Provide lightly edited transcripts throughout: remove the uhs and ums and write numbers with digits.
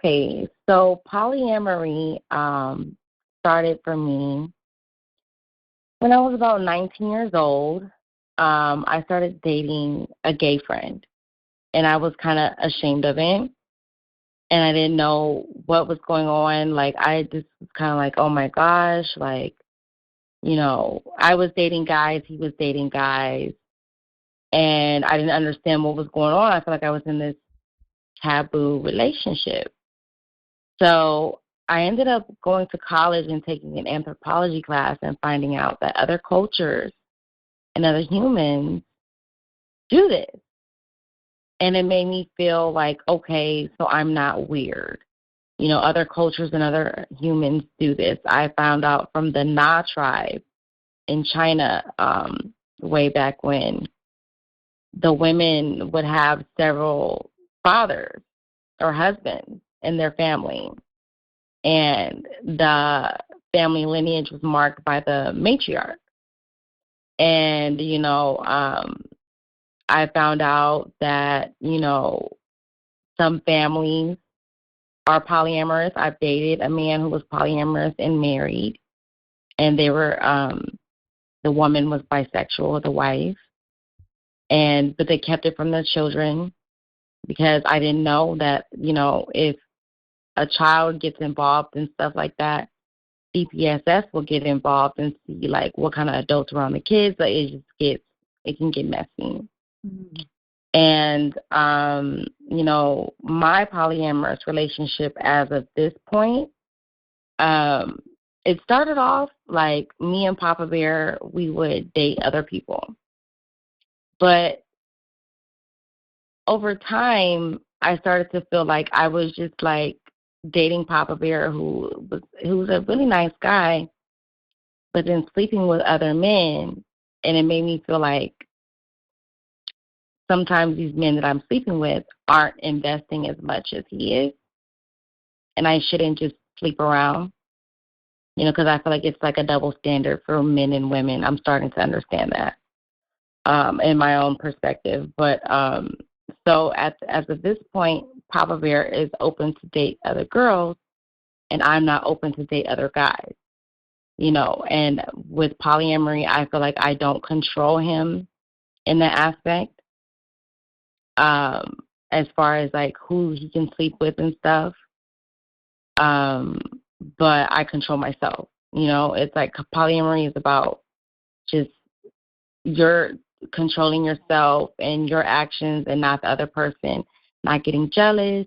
Okay, so polyamory started for me when I was about 19 years old. I started dating a gay friend, and I was kind of ashamed of it, and I didn't know what was going on. Like, I just was kind of like, oh my gosh, like, I was dating guys, he was dating guys, and I didn't understand what was going on. I felt like I was in this taboo relationship. So I ended up going to college and taking an anthropology class and finding out that other cultures and other humans do this. And it made me feel like, okay, so I'm not weird. Other cultures and other humans do this. I found out from the Na tribe in China, way back when, the women would have several fathers or husbands in their family. And the family lineage was marked by the matriarch. And, I found out that, some families are polyamorous. I've dated a man who was polyamorous and married, and the woman was bisexual, the wife, but they kept it from their children because I didn't know that, if a child gets involved in stuff like that, CPSS will get involved and see like what kind of adults around the kids. But it can get messy. Mm-hmm. And my polyamorous relationship as of this point, it started off like me and Papa Bear, we would date other people, but over time, I started to feel like I was just like dating Papa Bear, who was a really nice guy, but then sleeping with other men, and it made me feel like sometimes these men that I'm sleeping with aren't investing as much as he is, and I shouldn't just sleep around, because I feel like it's like a double standard for men and women. I'm starting to understand that in my own perspective. But so as of this point, Papa Bear is open to date other girls, and I'm not open to date other guys. And with polyamory, I feel like I don't control him in that aspect, as far as like who he can sleep with and stuff. But I control myself. It's like polyamory is about just you're controlling yourself and your actions and not the other person, not getting jealous.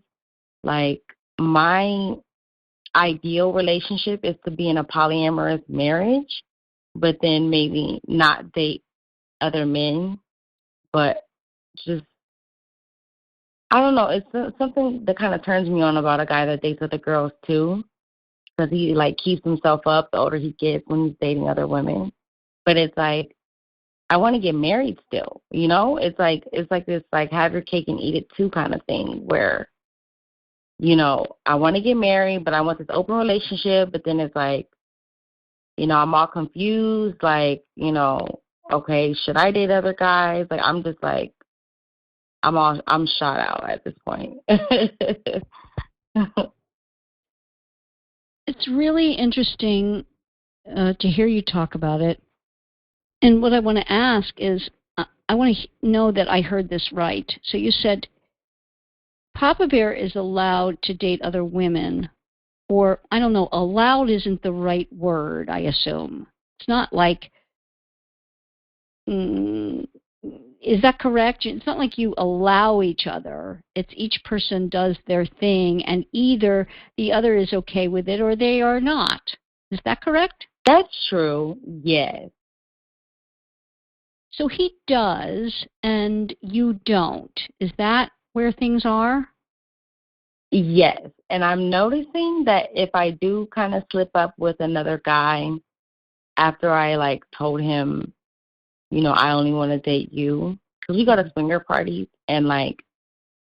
Like, my ideal relationship is to be in a polyamorous marriage, but then maybe not date other men, but just, I don't know. It's something that kind of turns me on about a guy that dates other girls too, because he like keeps himself up the older he gets when he's dating other women. But it's like, I want to get married still. It's like this like have your cake and eat it too kind of thing where, I want to get married, but I want this open relationship. But then it's like, I'm all confused. Like, okay, should I date other guys? Like, I'm just like, I'm shot out at this point. It's really interesting to hear you talk about it. And what I want to ask is, I want to know that I heard this right. So you said Papa Bear is allowed to date other women, or I don't know, allowed isn't the right word, I assume. It's not like, is that correct? It's not like you allow each other. It's each person does their thing, and either the other is okay with it or they are not. Is that correct? That's true, yes. So he does, and you don't. Is that where things are? Yes, and I'm noticing that if I do kind of slip up with another guy after I like told him, I only want to date you, because we go to swinger parties and like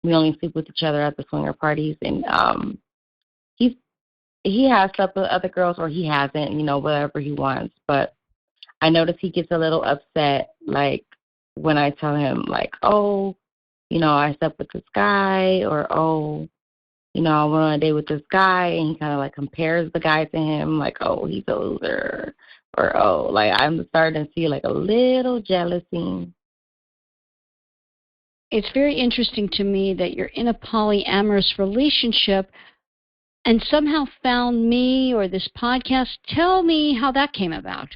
we only sleep with each other at the swinger parties, and he has slept with other girls or he hasn't, whatever he wants. But I notice he gets a little upset, like when I tell him like, oh, I slept with this guy, or oh, I went on a date with this guy, and he kind of, like, compares the guy to him, like, oh, he's a loser, or, oh, like, I'm starting to see, like, a little jealousy. It's very interesting to me that you're in a polyamorous relationship and somehow found me or this podcast. Tell me how that came about.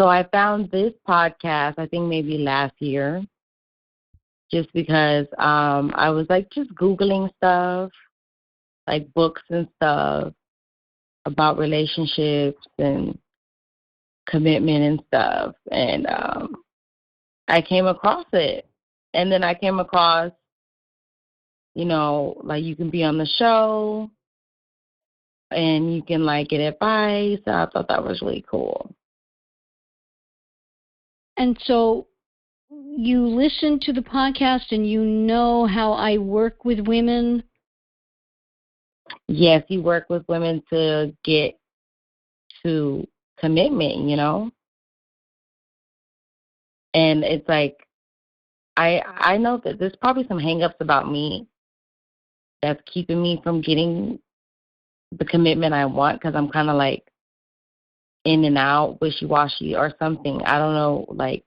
So I found this podcast, I think maybe last year, just because I was, like, just Googling stuff, like books and stuff about relationships and commitment and stuff. And I came across it. And then I came across, like, you can be on the show and you can, like, get advice. I thought that was really cool. And so you listen to the podcast and you know how I work with women. Yes, you work with women to get to commitment. And it's like, I know that there's probably some hangups about me that's keeping me from getting the commitment I want, because I'm kind of, like, in and out, wishy-washy or something. I don't know, like,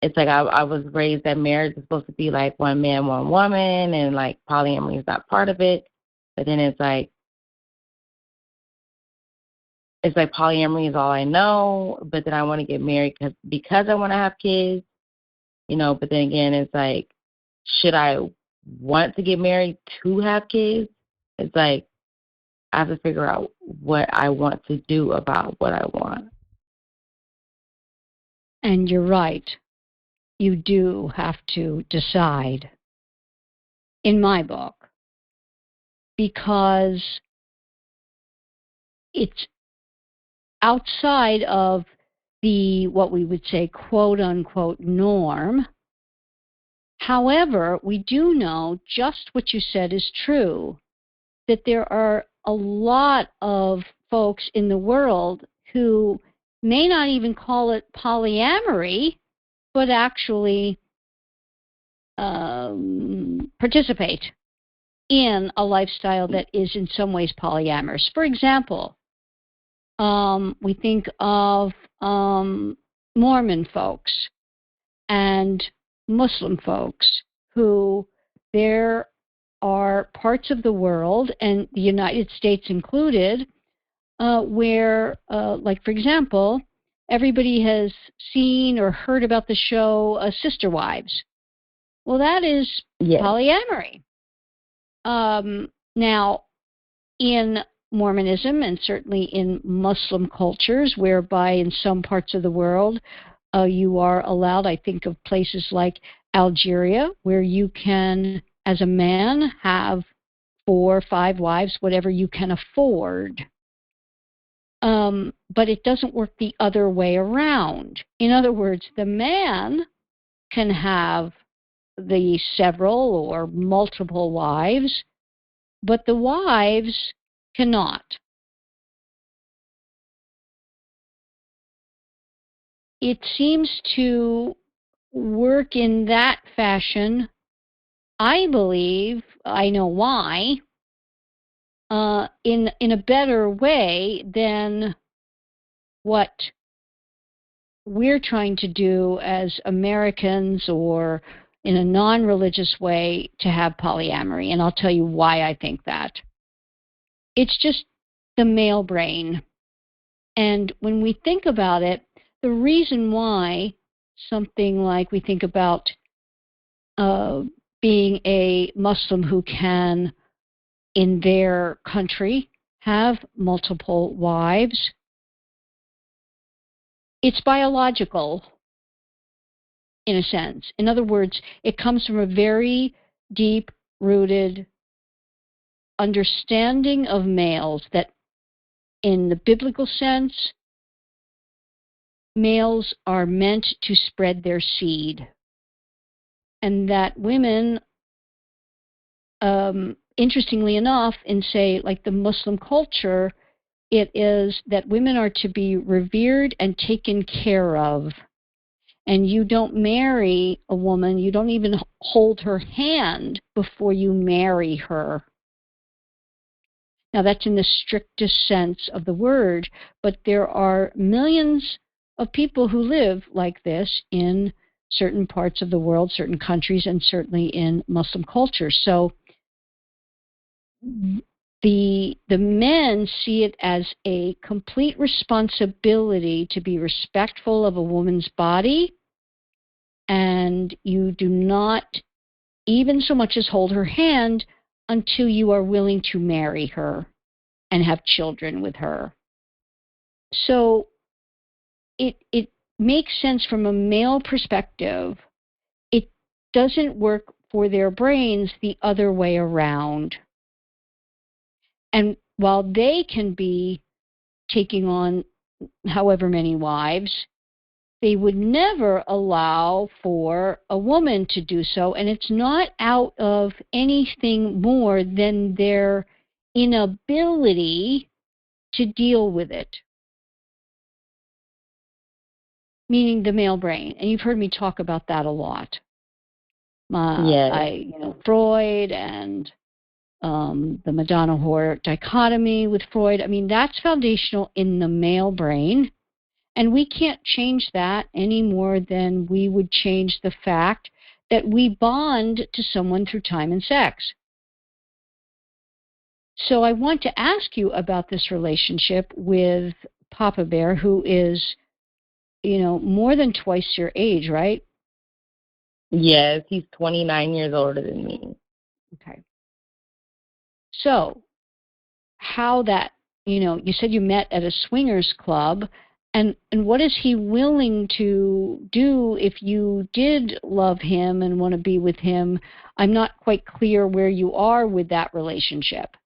it's like I was raised that marriage is supposed to be, like, one man, one woman, and, like, polyamory is not part of it. But then it's like polyamory is all I know, but then I want to get married because I want to have kids, but then again, it's like, should I want to get married to have kids? It's like, I have to figure out what I want to do about what I want. And you're right. You do have to decide, in my book, because it's outside of the, what we would say, quote unquote norm. However, we do know just what you said is true, that there are a lot of folks in the world who may not even call it polyamory, but actually participate in a lifestyle that is in some ways polyamorous. For example, we think of Mormon folks and Muslim folks who, there are parts of the world, and the United States included, where, like, for example, everybody has seen or heard about the show Sister Wives. Well, that is polyamory. Now, in Mormonism, and certainly in Muslim cultures, whereby in some parts of the world you are allowed, I think of places like Algeria, where you can, as a man, have 4 or 5 wives, whatever you can afford. But it doesn't work the other way around. In other words, the man can have the several or multiple wives, but the wives cannot. It seems to work in that fashion. I believe, I know why, in a better way than what we're trying to do as Americans, or in a non-religious way, to have polyamory. And I'll tell you why I think that. It's just the male brain. And when we think about it, the reason why something like, we think about being a Muslim who can, in their country, have multiple wives, it's biological, in a sense. In other words, it comes from a very deep-rooted understanding of males, that in the biblical sense, males are meant to spread their seed, and that women, interestingly enough, in, say, like the Muslim culture, it is that women are to be revered and taken care of. And you don't marry a woman, you don't even hold her hand before you marry her. Now, that's in the strictest sense of the word, but there are millions of people who live like this in certain parts of the world, certain countries, and certainly in Muslim culture. So the men see it as a complete responsibility to be respectful of a woman's body, and you do not even so much as hold her hand until you are willing to marry her and have children with her. So it makes sense from a male perspective. It doesn't work for their brains the other way around. And while they can be taking on however many wives, they would never allow for a woman to do so. And it's not out of anything more than their inability to deal with it, meaning the male brain. And you've heard me talk about that a lot. Yes. Freud and the Madonna whore dichotomy with Freud. I mean, that's foundational in the male brain. And we can't change that any more than we would change the fact that we bond to someone through time and sex. So I want to ask you about this relationship with Papa Bear, who is, more than twice your age, right? Yes, he's 29 years older than me. Okay. So how that, you said you met at a swingers club, and what is he willing to do if you did love him and want to be with him? I'm not quite clear where you are with that relationship.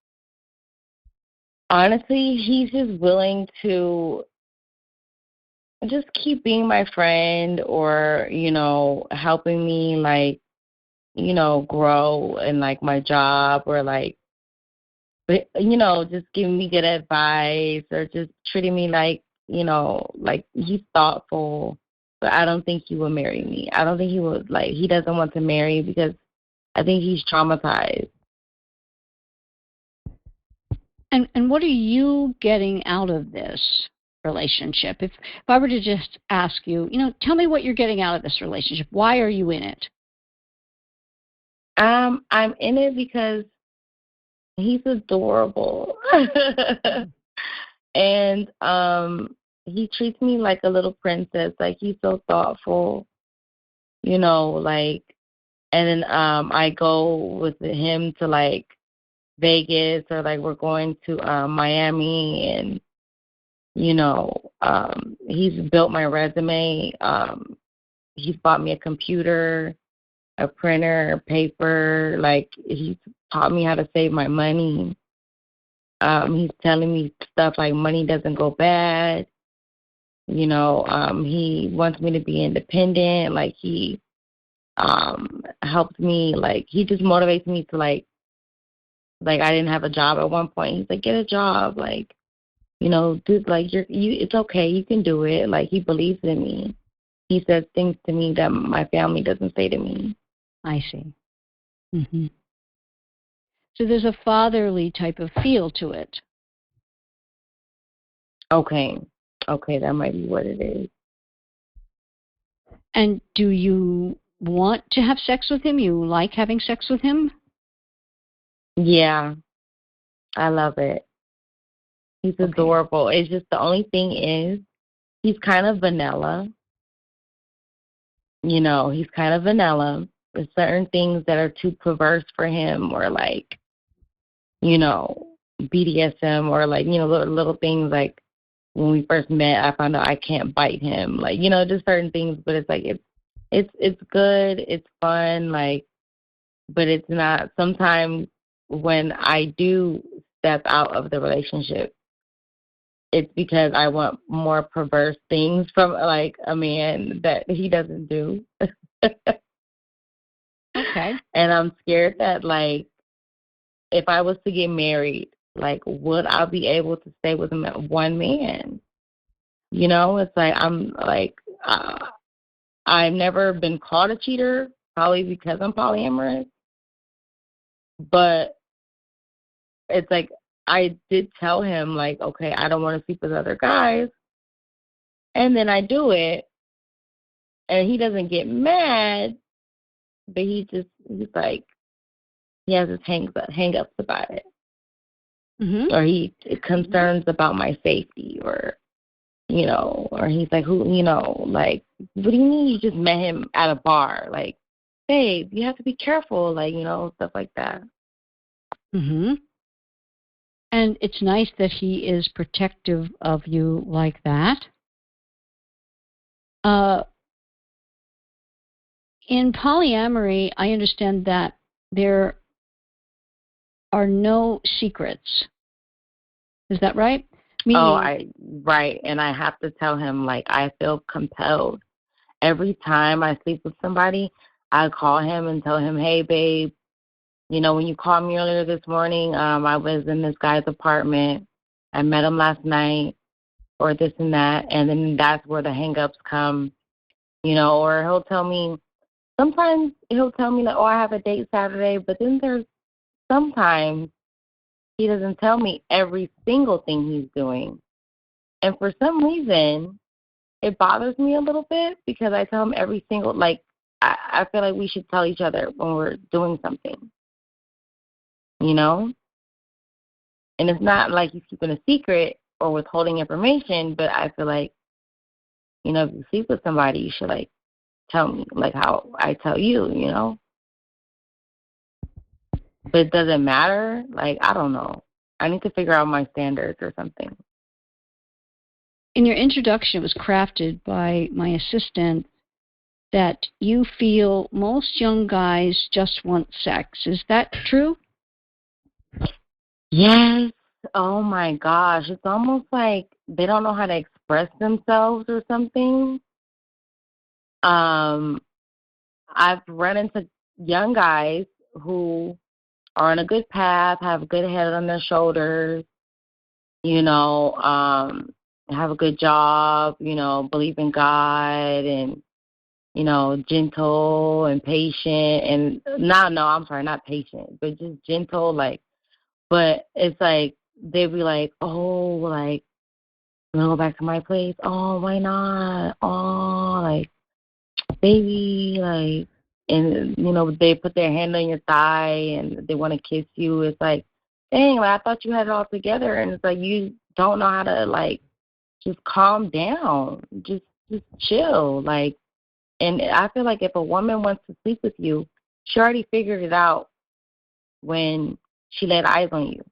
Honestly, he's just willing to just keep being my friend or, helping me, like, grow in, like, my job or, like, just giving me good advice or just treating me like, like he's thoughtful. But I don't think he will marry me. I don't think he would, like, he doesn't want to marry because I think he's traumatized. And what are you getting out of this relationship? If I were to just ask you, tell me what you're getting out of this relationship. Why are you in it? I'm in it because he's adorable. And he treats me like a little princess. Like, he's so thoughtful, like, and then I go with him to, like, Vegas, or, like, we're going to Miami, and he's built my resume. He's bought me a computer, a printer, paper. Like, he's taught me how to save my money. He's telling me stuff like money doesn't go bad. He wants me to be independent. Like, he helped me. Like, he just motivates me to, like I didn't have a job at one point. He's like, get a job. Like, do, like, it's okay. You can do it. Like, he believes in me. He says things to me that my family doesn't say to me. I see. Mm-hmm. So there's a fatherly type of feel to it. Okay, that might be what it is. And do you want to have sex with him? You like having sex with him? Yeah, I love it. He's Okay. adorable. It's just the only thing is he's kind of vanilla. He's kind of vanilla. There's certain things that are too perverse for him, or, like, BDSM, or, like, little things, like when we first met, I found out I can't bite him. Like, just certain things, but it's like it's good, it's fun, like, but it's not. Sometimes when I do step out of the relationship, it's because I want more perverse things from, like, a man that he doesn't do. Okay. And I'm scared that, like, if I was to get married, like, would I be able to stay with one man? It's like I'm like I've never been called a cheater, probably because I'm polyamorous. But it's like I did tell him, like, okay, I don't want to sleep with other guys. And then I do it, and he doesn't get mad, but he's like, he has his hang-ups about it. Mm-hmm. Or he concerns about my safety, or, or he's like, like, what do you mean you just met him at a bar? Like, babe, you have to be careful, like, stuff like that. Mm-hmm. And it's nice that he is protective of you like that. In polyamory, I understand that there are no secrets. Is that right? Meaning, Right. And I have to tell him, like, I feel compelled. Every time I sleep with somebody, I call him and tell him, hey, babe, when you called me earlier this morning, I was in this guy's apartment. I met him last night, or this and that. And then that's where the hang-ups come, or sometimes he'll tell me, like, oh, I have a date Saturday. But then there's sometimes he doesn't tell me every single thing he's doing. And for some reason, it bothers me a little bit, because I tell him every single, like, I feel like we should tell each other when we're doing something, And it's not like he's keeping a secret or withholding information, but I feel like, if you sleep with somebody, you should, like, tell me, like how I tell you. But it doesn't matter. Like, I don't know. I need to figure out my standards or something. In your introduction, it was crafted by my assistant that you feel most young guys just want sex. Is that true? Yes. Oh my gosh. It's almost like they don't know how to express themselves or something. I've run into young guys who are on a good path, have a good head on their shoulders, have a good job, believe in God, and, gentle and patient, and I'm sorry, not patient, but just gentle, like, but it's like, they'd be like, oh, like, you wanna go back to my place? Oh, why not? Oh, like, baby, like, and, they put their hand on your thigh and they want to kiss you. It's like, dang, like, I thought you had it all together. And it's like, you don't know how to, like, just calm down, just chill. Like, and I feel like if a woman wants to sleep with you, she already figured it out when she laid eyes on you.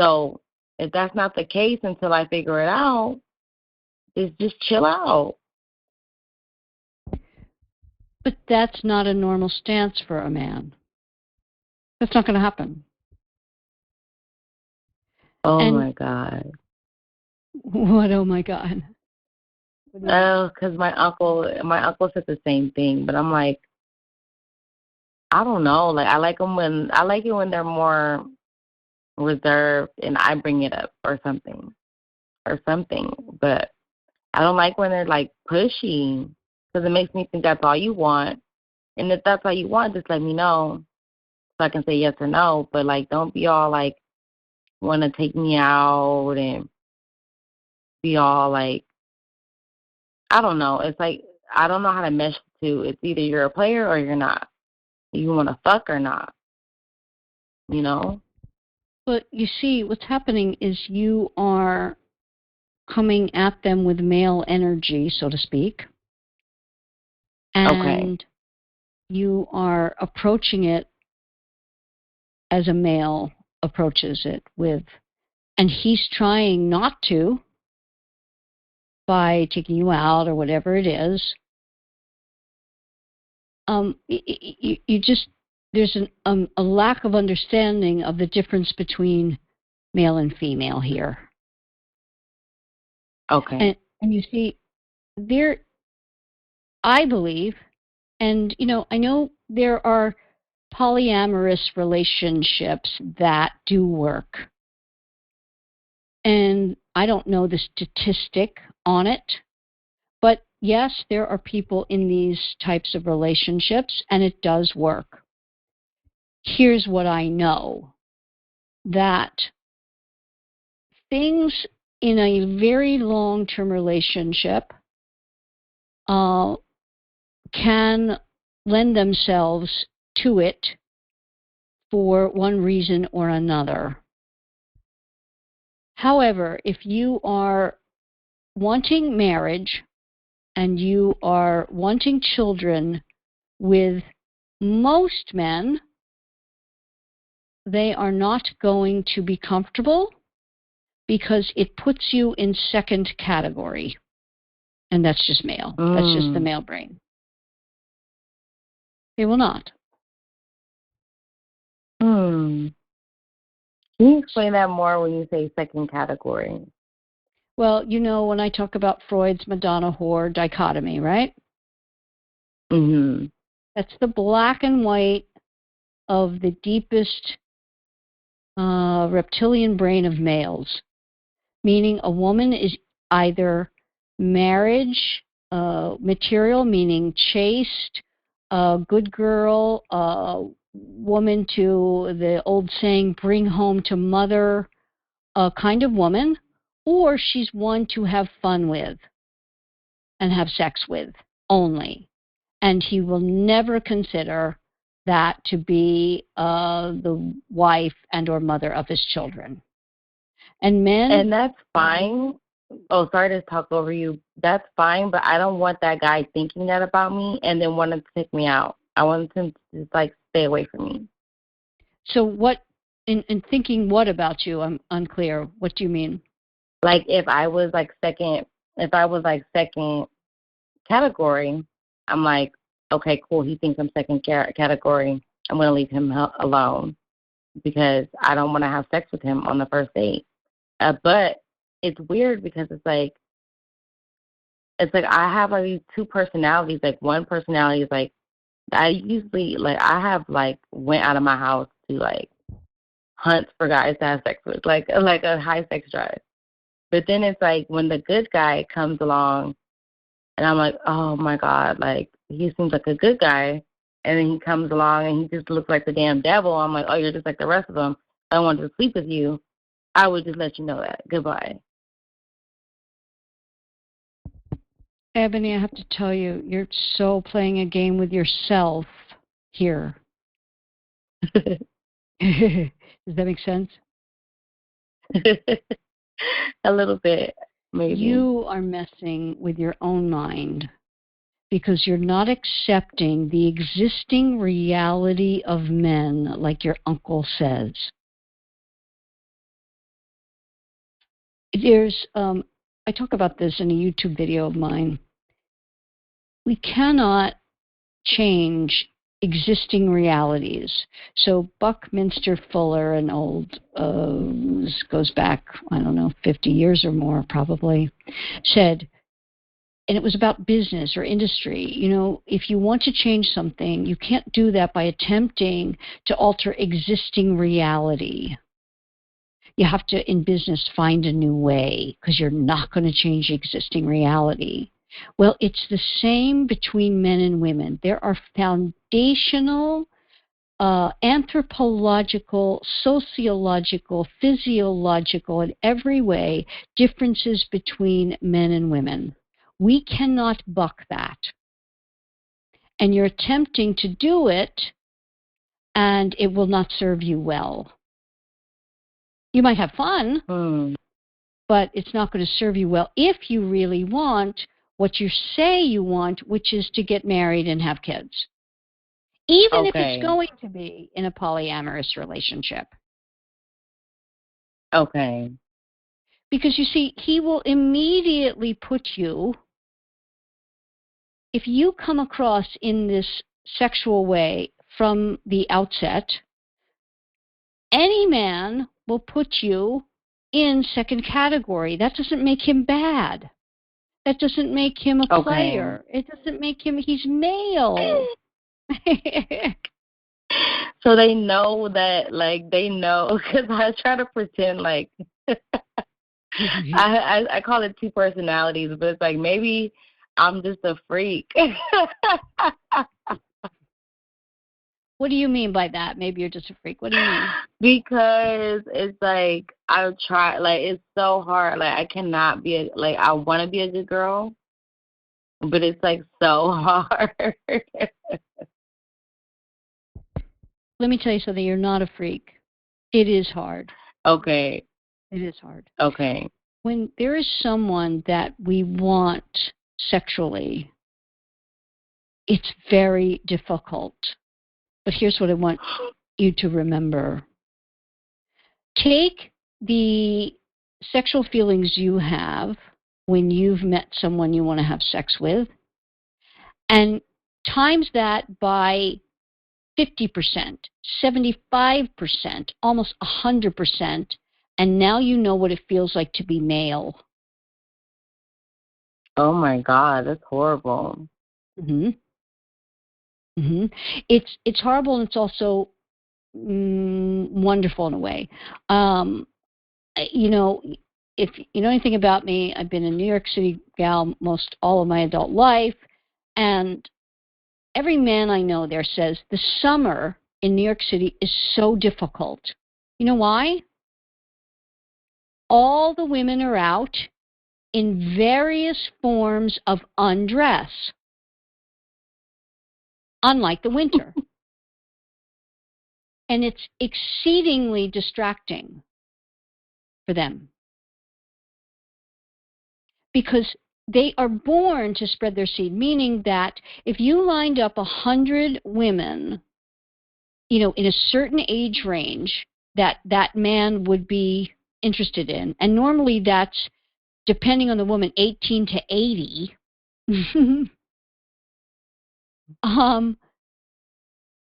So if that's not the case until I figure it out, just chill out. But that's not a normal stance for a man. That's not going to happen. Oh, my God. What, oh, my God? Oh, because my uncle said the same thing, but I'm like, I don't know. Like, I like it when they're more reserved and I bring it up or something. But I don't like when they're, like, pushy, because it makes me think that's all you want. And if that's all you want, just let me know so I can say yes or no. But, like, don't be all, like, want to take me out and be all, like, I don't know. It's like, I don't know how to mesh the two. It's either you're a player or you're not. You want to fuck or not, But you see, what's happening is you are coming at them with male energy, so to speak. And Okay. you are approaching it as a male approaches it with, and he's trying not to by taking you out or whatever it is. You just, there's a lack of understanding of the difference between male and female here. Okay. And you see, there, I believe, and I know there are polyamorous relationships that do work. And I don't know the statistic on it, but yes, there are people in these types of relationships, and it does work. Here's what I know, that things in a very long-term relationship can lend themselves to it for one reason or another. However, if you are wanting marriage and you are wanting children with most men, they are not going to be comfortable because it puts you in second category. And that's just male. That's just the male brain. They will not. Can you explain that more when you say second category? Well, you know, when I talk about Freud's Madonna whore dichotomy, right? Mm-hmm. That's the black and white of the deepest reptilian brain of males, meaning a woman is either marriage material, meaning chaste, good girl, woman to the old saying, bring home to mother kind of woman, or she's one to have fun with and have sex with only. And he will never consider that to be the wife and or mother of his children. And men... And that's fine. Oh, sorry to talk over you. That's fine, but I don't want that guy thinking that about me and then wanting to take me out. I want him to just, like, stay away from me. So what, in thinking what about you? I'm unclear. What do you mean? Like, if I was second category, I'm like, okay, cool. He thinks I'm second category. I'm going to leave him alone because I don't want to have sex with him on the first date. But it's weird because it's like I have like these two personalities. Like, one personality is like, I usually I have went out of my house to hunt for guys to have sex with, like a high sex drive. But then it's like when the good guy comes along, and I'm like, oh my God, like he seems like a good guy, and then he comes along and he just looks like the damn devil. I'm like, oh, you're just like the rest of them. I wanted to sleep with you. I would just let you know that. Goodbye. Ebony, I have to tell you, you're so playing a game with yourself here. Does that make sense? A little bit, maybe. You are messing with your own mind because you're not accepting the existing reality of men, like your uncle says. I talk about this in a YouTube video of mine. We cannot change existing realities. So Buckminster Fuller, an old, goes back, I don't know, 50 years or more probably, said, and it was about business or industry, you know, if you want to change something, you can't do that by attempting to alter existing reality. You have to, in business, find a new way because you're not going to change existing reality. Well, it's the same between men and women. There are foundational, anthropological, sociological, physiological, in every way, differences between men and women. We cannot buck that. And you're attempting to do it, and it will not serve you well. You might have fun, but it's not going to serve you well if you really want what you say you want, which is to get married and have kids. Even if it's going to be in a polyamorous relationship. Okay. Because you see, he will immediately put you, if you come across in this sexual way from the outset, any man will put you in second category. That doesn't make him bad. That doesn't make him a player. It doesn't make him, he's male. So they know that, they know, because I try to pretend I call it two personalities, but it's maybe I'm just a freak. What do you mean by that? Maybe you're just a freak. What do you mean? Because it's like I try, like it's so hard. Like I cannot be like I want to be a good girl, but it's like so hard. Let me tell you something. You're not a freak. It is hard. Okay. It is hard. Okay. When there is someone that we want sexually, it's very difficult. But here's what I want you to remember. Take the sexual feelings you have when you've met someone you want to have sex with and times that by 50%, 75%, almost 100%, and now you know what it feels like to be male. Oh my God, that's horrible. Mm-hmm. Mm-hmm. It's horrible, and it's also wonderful in a way. You know, if you know anything about me, I've been a New York City gal most all of my adult life, and every man I know there says the summer in New York City is so difficult. You know why? All the women are out in various forms of undress, unlike the winter. And it's exceedingly distracting for them because they are born to spread their seed, meaning that if you lined up 100 women, you know, in a certain age range that that man would be interested in, and normally that's, depending on the woman, 18 to 80,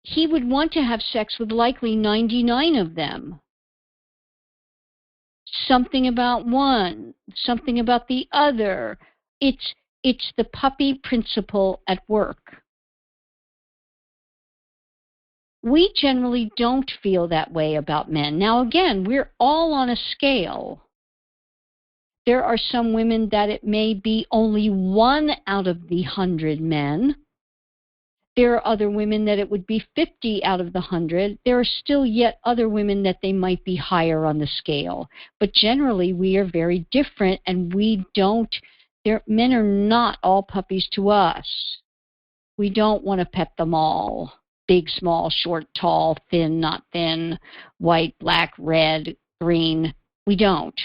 he would want to have sex with likely 99 of them. Something about one, something about the other. It's the puppy principle at work. We generally don't feel that way about men. Now, again, we're all on a scale. There are some women that it may be only 1 out of the 100 men. There are other women that it would be 50 out of the 100. There are still yet other women that they might be higher on the scale. But generally, we are very different, and men are not all puppies to us. We don't want to pet them all. Big, small, short, tall, thin, not thin, white, black, red, green. We don't.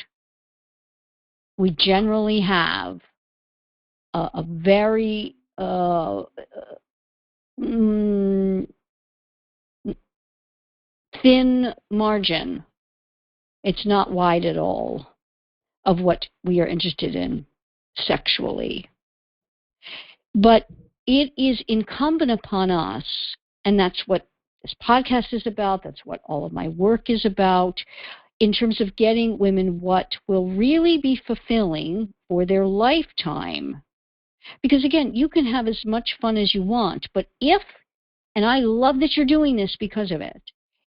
We generally have a very thin margin. It's not wide at all of what we are interested in sexually. But it is incumbent upon us, and that's what this podcast is about, that's what all of my work is about, in terms of getting women what will really be fulfilling for their lifetime. Because again, you can have as much fun as you want, but and I love that you're doing this because of it,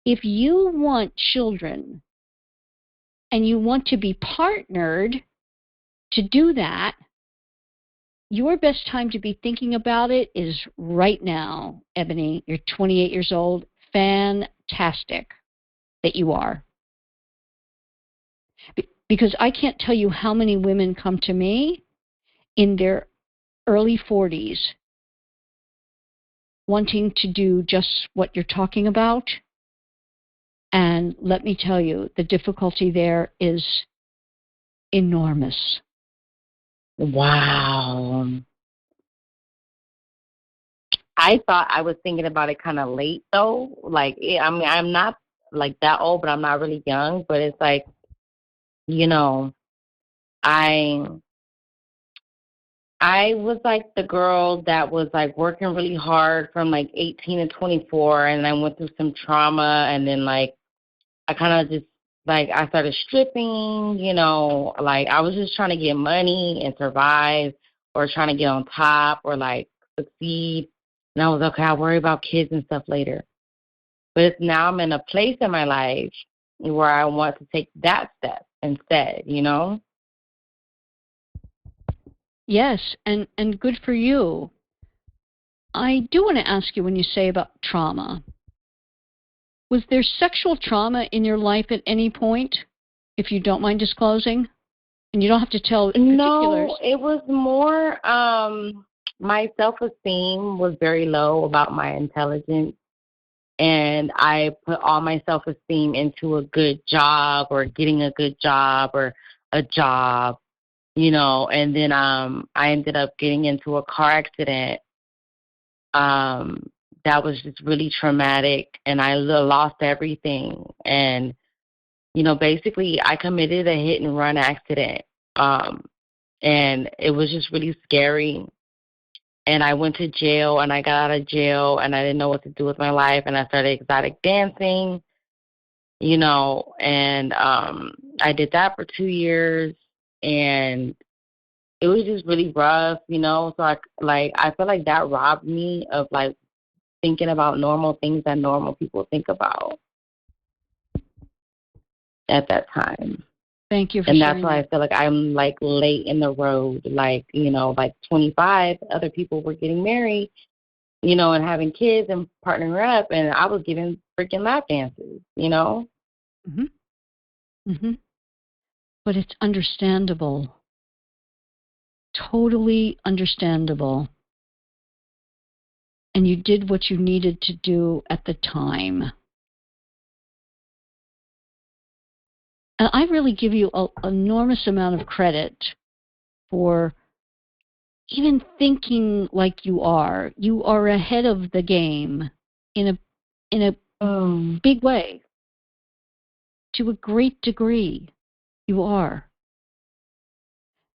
if you want children and you want to be partnered to do that, your best time to be thinking about it is right now, Ebony. You're 28 years old. Fantastic that you are. Because I can't tell you how many women come to me in their early 40s wanting to do just what you're talking about. And let me tell you, the difficulty there is enormous. Wow. I thought I was thinking about it kind of late though. Like, I mean, I'm not like that old, but I'm not really young. But it's like, you know, I I was like the girl that was like working really hard from like 18 to 24, and I went through some trauma, and then like I kind of just like I started stripping, like I was just trying to get money and survive, or trying to get on top, or like succeed. And I was okay. I'll worry about kids and stuff later. But now I'm in a place in my life where I want to take that step instead. Yes, and good for you. I do want to ask you, when you say about trauma, was there sexual trauma in your life at any point, if you don't mind disclosing? And you don't have to tell particulars. No, it was more my self-esteem was very low about my intelligence, and I put all my self-esteem into a good job or getting a good job or a job, and then I ended up getting into a car accident that was just really traumatic, and I lost everything. And basically I committed a hit and run accident, and it was just really scary. And I went to jail, and I got out of jail, and I didn't know what to do with my life, and I started exotic dancing, and I did that for 2 years, and it was just really rough, so I feel like that robbed me of like thinking about normal things that normal people think about at that time. Thank you for And sharing that's why that. I feel like I'm like late in the road. Like, like 25, other people were getting married, and having kids and partnering up, and I was giving freaking lap dances. Hmm. Hmm. But it's understandable. Totally understandable. And you did what you needed to do at the time. And I really give you an enormous amount of credit for even thinking like you are. You are ahead of the game in a big way. To a great degree, you are.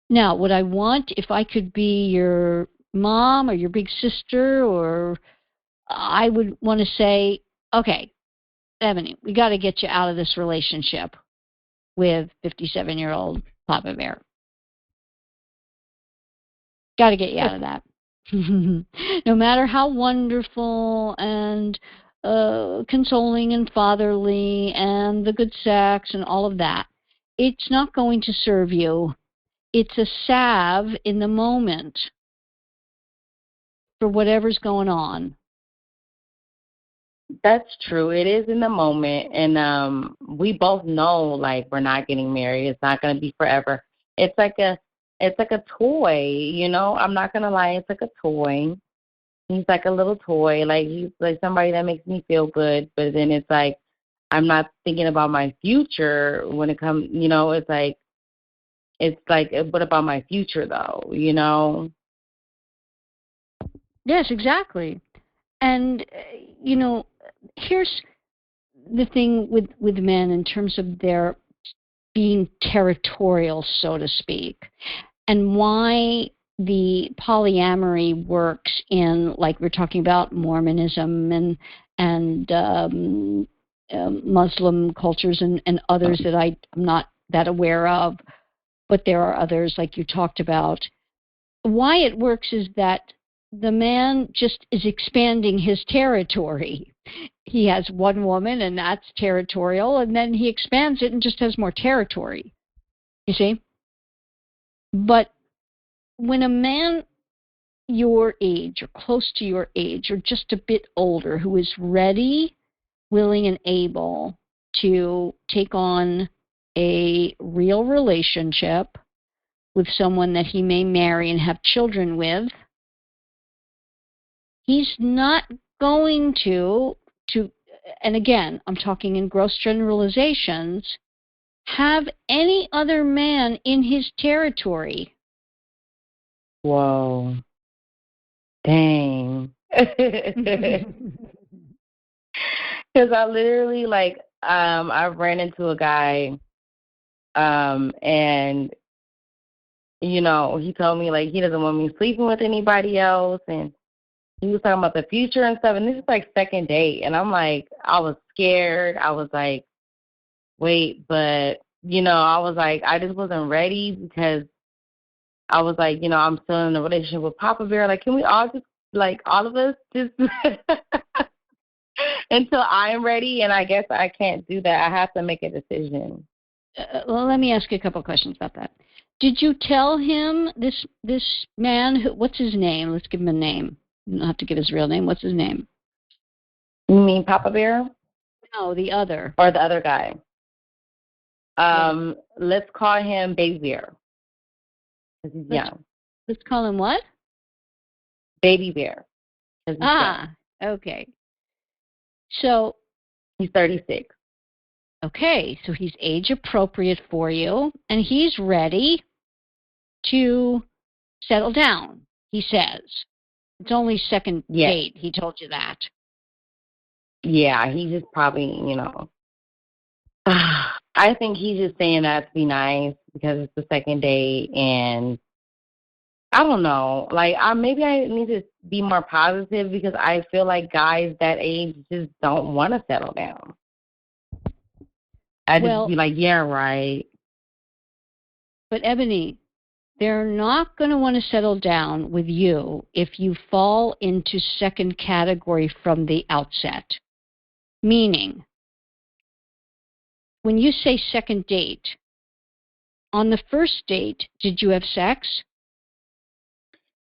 Now, what I want, if I could be your mom or your big sister, or I would want to say, okay, Ebony, we got to get you out of this relationship with 57-year-old Papa Bear. Got to get you out of that. No matter how wonderful and consoling and fatherly and the good sex and all of that, it's not going to serve you. It's a salve in the moment for whatever's going on. That's true. It is in the moment, and we both know like we're not getting married. It's not going to be forever. It's like a toy. I'm not going to lie. It's like a toy. He's like a little toy. Like he's like somebody that makes me feel good, but then it's like I'm not thinking about my future when it comes. It's like what about my future though? Yes, exactly. And here's the thing with men in terms of their being territorial, so to speak, and why the polyamory works in, like we're talking about, Mormonism and Muslim cultures and others that I'm not that aware of, but there are others like you talked about. Why it works is that the man just is expanding his territory. He has one woman, and that's territorial, and then he expands it and just has more territory. You see? But when a man your age or close to your age or just a bit older who is ready, willing, and able to take on a real relationship with someone that he may marry and have children with, he's not going to, and again, I'm talking in gross generalizations, have any other man in his territory. Whoa. Dang. Because I literally I ran into a guy, and he told me like he doesn't want me sleeping with anybody else, and he was talking about the future and stuff. And this is like second date, and I'm like, I was scared. I was like, wait, but I was like, I just wasn't ready because I was like, I'm still in a relationship with Papa Bear. Like, can we all just like all of us just until I'm ready? And I guess I can't do that. I have to make a decision. Well, let me ask you a couple of questions about that. Did you tell him this man? What's his name? Let's give him a name. You don't have to give his real name. What's his name? You mean Papa Bear? No, the other. Or the other guy? Let's call him Baby Bear. Because he's young. Let's call him what? Baby Bear. Okay. So he's 36. Okay, so he's age appropriate for you, and he's ready to settle down, he says. It's only second date, he told you that. Yeah, he just probably, I think he's just saying that to be nice because it's the second date, and I don't know. Like, maybe I need to be more positive because I feel like guys that age just don't want to settle down. I just be like, yeah, right. But Ebony, they're not going to want to settle down with you if you fall into second category from the outset. Meaning, when you say second date, on the first date, did you have sex?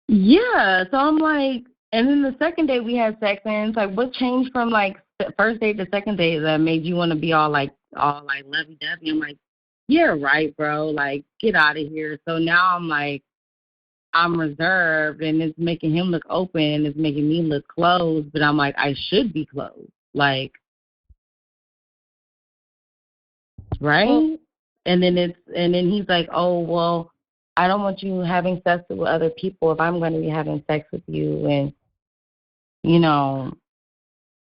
Yeah, so I'm like, and then the second date we had sex, and it's like, what changed from like first date to second date that made you want to be all lovey-dovey? I'm like, yeah, right, bro. Like, get out of here. So now I'm like, I'm reserved, and it's making him look open, and it's making me look closed. But I'm like, I should be closed, like, right? Well, and then he's like, oh well, I don't want you having sex with other people if I'm going to be having sex with you, and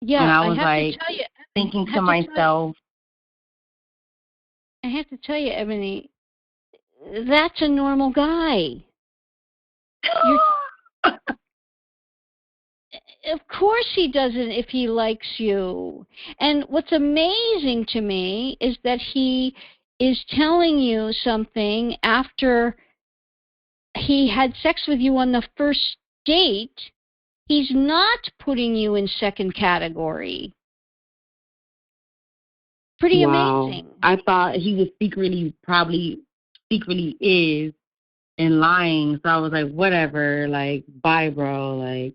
Yeah, and I was thinking to myself, I have to tell you, Ebony, that's a normal guy. Of course he doesn't if he likes you. And what's amazing to me is that he is telling you something after he had sex with you on the first date. He's not putting you in second category. Pretty amazing. I thought he was probably secretly is, and lying. So I was like, whatever, like, bye, bro. Like,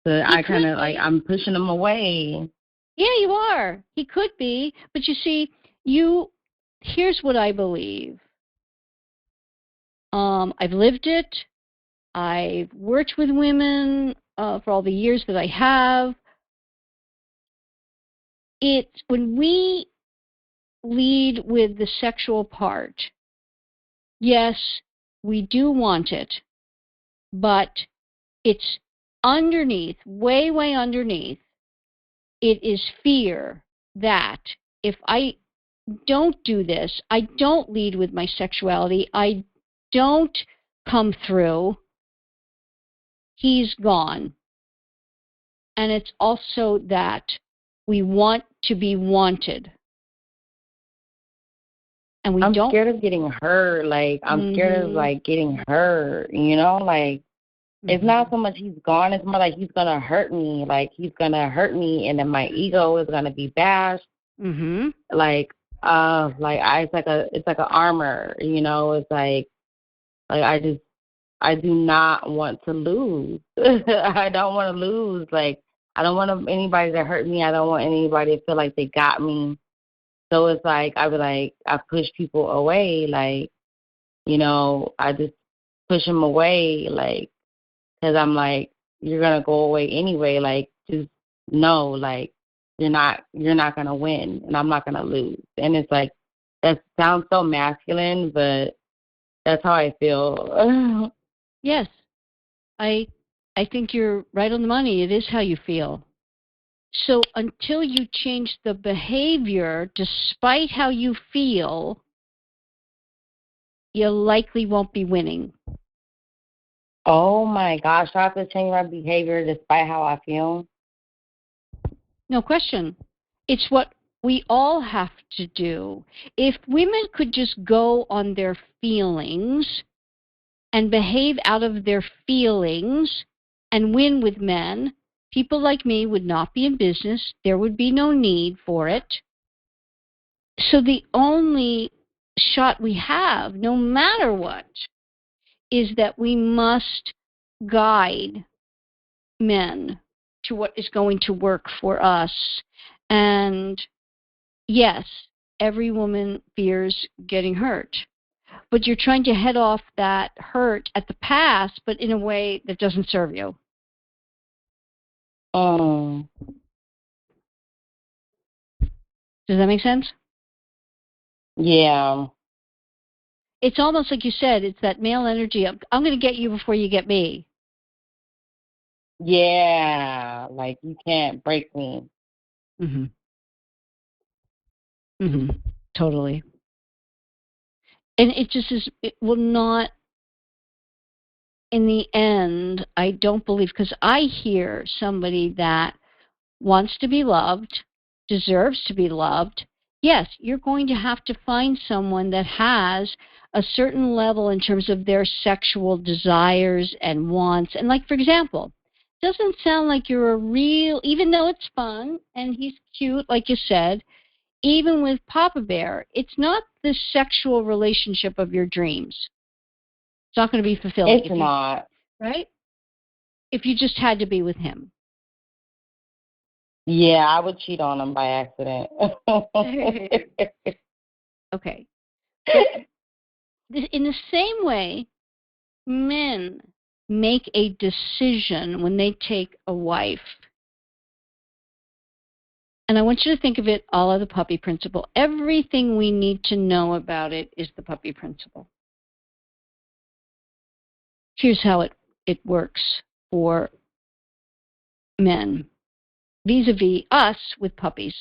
so I kind of I'm pushing him away. Yeah, you are. He could be. But you see, here's what I believe. I've lived it. I've worked with women for all the years that I have. When we lead with the sexual part, yes, we do want it, but it's underneath, way, way underneath, it is fear that if I don't do this, I don't lead with my sexuality, I don't come through, he's gone. And it's also that we want to be wanted. And I'm scared of getting hurt. Like, I'm scared of, like, getting hurt, Like, it's not so much he's gone. It's more like he's going to hurt me. Like, he's going to hurt me, and then my ego is going to be bashed. Like, it's like an armor, It's like I do not want to lose. I don't want to lose. Like, I don't want anybody to hurt me. I don't want anybody to feel like they got me. So it's like, I push people away. Like, I just push them away. Like, because I'm like, you're going to go away anyway. Like, just know, like, you're not going to win, and I'm not going to lose. And it's like, that sounds so masculine, but that's how I feel. Yes. I think you're right on the money. It is how you feel. So until you change the behavior, despite how you feel, you likely won't be winning. Oh my gosh, I have to change my behavior despite how I feel? No question. It's what we all have to do. If women could just go on their feelings and behave out of their feelings and win with men, people like me would not be in business. There would be no need for it. So the only shot we have, no matter what, is that we must guide men to what is going to work for us. And yes, every woman fears getting hurt, but you're trying to head off that hurt at the past, but in a way that doesn't serve you. Um. Does that make sense? Yeah. It's almost like you said, it's that male energy of, I'm going to get you before you get me. Yeah. Like, you can't break me. Mm-hmm. Mm-hmm. Totally. And it just is, it will not, in the end, I don't believe, because I hear somebody that wants to be loved, deserves to be loved. Yes, you're going to have to find someone that has a certain level in terms of their sexual desires and wants. And like, for example, doesn't sound like you're a real, even though it's fun and he's cute, like you said, even with Papa Bear, it's not the sexual relationship of your dreams. It's not going to be fulfilling. It's not. Right? If you just had to be with him. Yeah, I would cheat on him by accident. Okay. But in the same way, men make a decision when they take a wife. And I want you to think of it all as the puppy principle. Everything we need to know about it is the puppy principle. Here's how it works for men vis-a-vis us with puppies.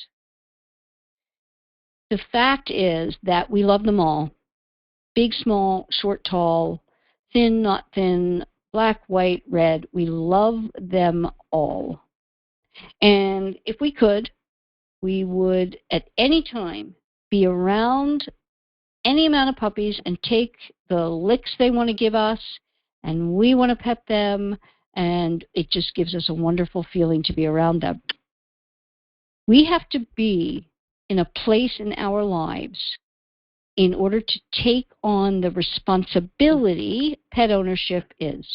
The fact is that we love them all. Big, small, short, tall, thin, not thin, black, white, red. We love them all. And if we could, we would at any time be around any amount of puppies and take the licks they want to give us, and we want to pet them, and it just gives us a wonderful feeling to be around them. We have to be in a place in our lives in order to take on the responsibility pet ownership is.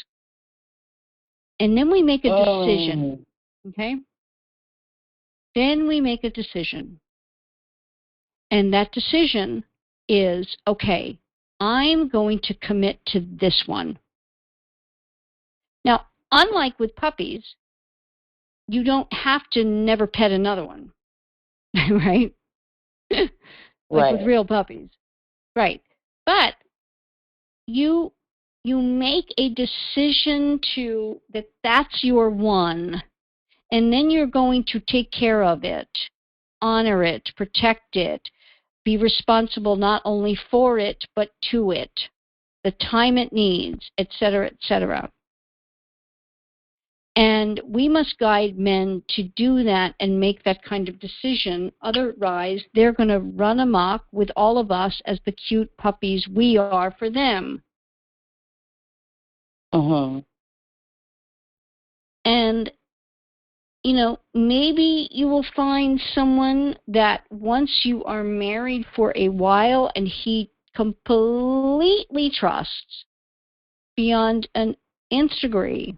And then we make a decision, okay? Then we make a decision. And that decision is, okay, I'm going to commit to this one. Now, unlike with puppies, you don't have to never pet another one, right? Like right. with real puppies. Right. But you make a decision to that's your one, and then you're going to take care of it, honor it, protect it, be responsible not only for it but to it, the time it needs, etc., etc. And we must guide men to do that and make that kind of decision. Otherwise, they're going to run amok with all of us as the cute puppies we are for them. Mm-hmm. And, you know, maybe you will find someone that once you are married for a while and he completely trusts beyond an nth degree,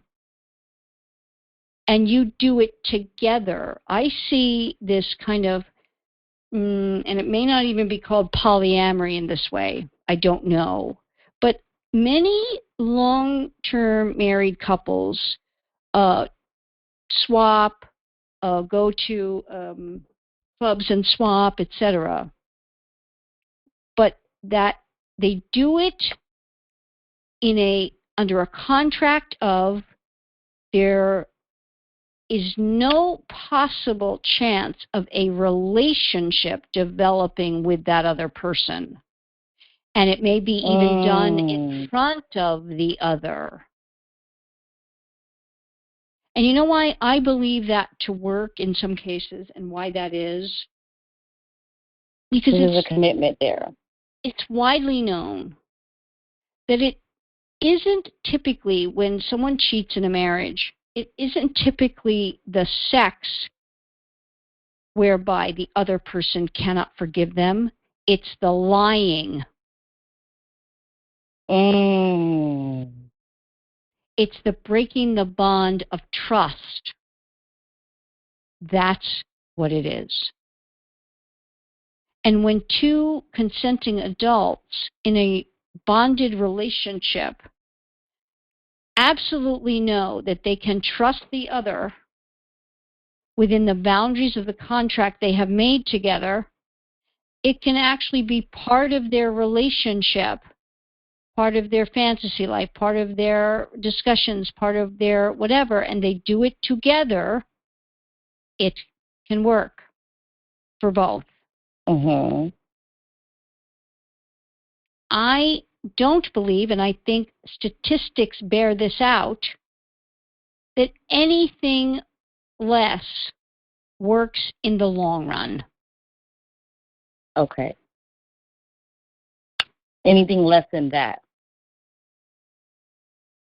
and you do it together. I see this kind of, and it may not even be called polyamory in this way. I don't know. But many long-term married couples swap, go to clubs and swap, etc. But that they do it under a contract of there is no possible chance of a relationship developing with that other person. And it may be even done in front of the other. And you know why I believe that to work in some cases and why that is? Because there's a commitment there. It's widely known that it isn't typically, when someone cheats in a marriage, it isn't typically the sex whereby the other person cannot forgive them. It's the lying Mm. It's the breaking the bond of trust. That's what it is. And when two consenting adults in a bonded relationship absolutely know that they can trust the other within the boundaries of the contract they have made together, it can actually be part of their relationship, part of their fantasy life, part of their discussions, part of their whatever, and they do it together. It can work for both. Mm-hmm. I don't believe, and I think statistics bear this out, that anything less works in the long run. Okay. Anything less than that.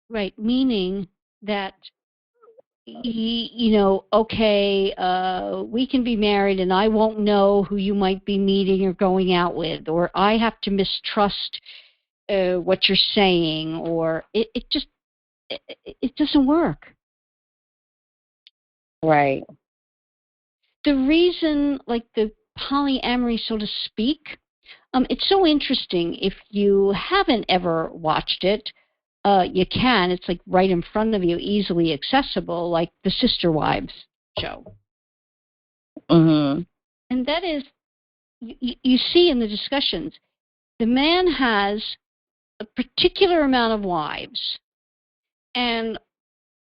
Right, meaning that, you know, okay, we can be married and I won't know who you might be meeting or going out with, or I have to mistrust what you're saying, or it just, it doesn't work. Right. The reason, like the polyamory, so to speak, it's so interesting. If you haven't ever watched it, you can. It's like right in front of you, easily accessible, like the Sister Wives show. Mm-hmm. And that is, you see in the discussions, the man has a particular amount of wives, and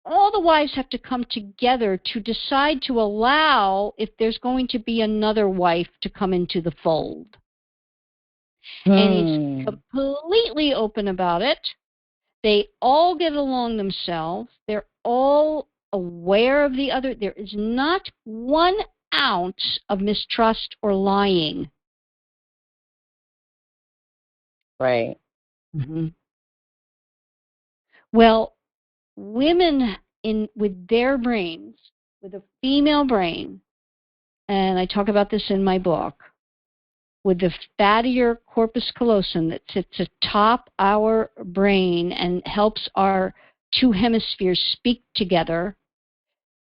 all the wives have to come together to decide to allow if there's going to be another wife to come into the fold. And he's completely open about it. They all get along themselves. They're all aware of the other. There is not 1 ounce of mistrust or lying. Right. Mm-hmm. Well, women with their brains, with a female brain, and I talk about this in my book, with the fattier corpus callosum that sits atop our brain and helps our two hemispheres speak together,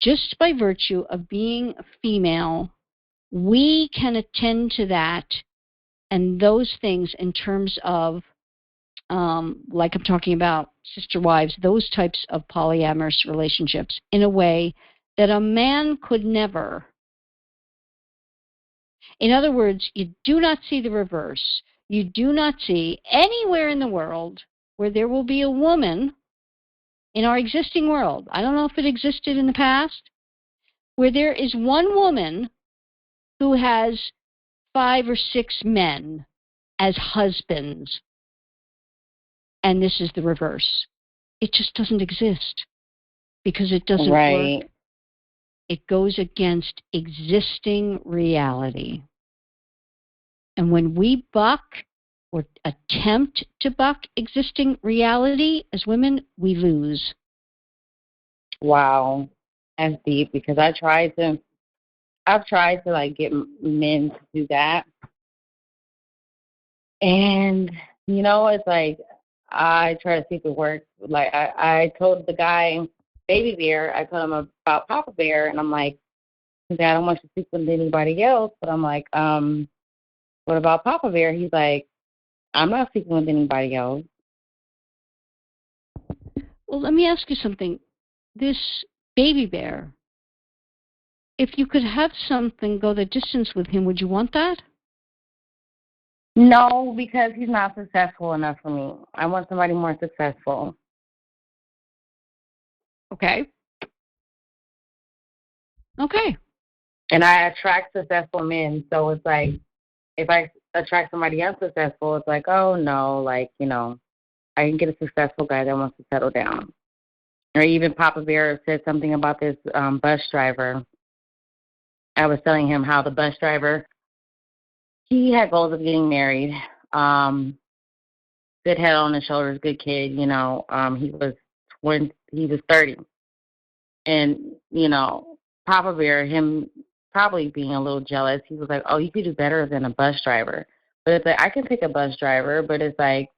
just by virtue of being a female, we can attend to that and those things in terms of, like I'm talking about sister wives, those types of polyamorous relationships in a way that a man could never. In other words, you do not see the reverse. You do not see anywhere in the world where there will be a woman in our existing world. I don't know if it existed in the past, where there is one woman who has 5 or 6 men as husbands, and this is the reverse. It just doesn't exist because it doesn't work. It goes against existing reality. And when we buck or attempt to buck existing reality as women, we lose. Wow. That's deep because I've tried to like get men to do that. And it's like I try to see if it works. Like I told the guy, Baby Bear, I told him about Papa Bear, and I'm like, I don't want you to sleep with anybody else, but I'm like, what about Papa Bear? He's like, I'm not sleeping with anybody else. Well, let me ask you something. This Baby Bear, if you could have something go the distance with him, would you want that? No, because he's not successful enough for me. I want somebody more successful. Okay. Okay. And I attract successful men, so it's like if I attract somebody unsuccessful, it's like, oh no, like, I can get a successful guy that wants to settle down. Or even Papa Bear said something about this bus driver. I was telling him how the bus driver, he had goals of getting married. Good head on his shoulders, good kid. He was 30, and Papa Bear, him probably being a little jealous, he was like, "Oh, you could do better than a bus driver." But it's like I can pick a bus driver, but it's like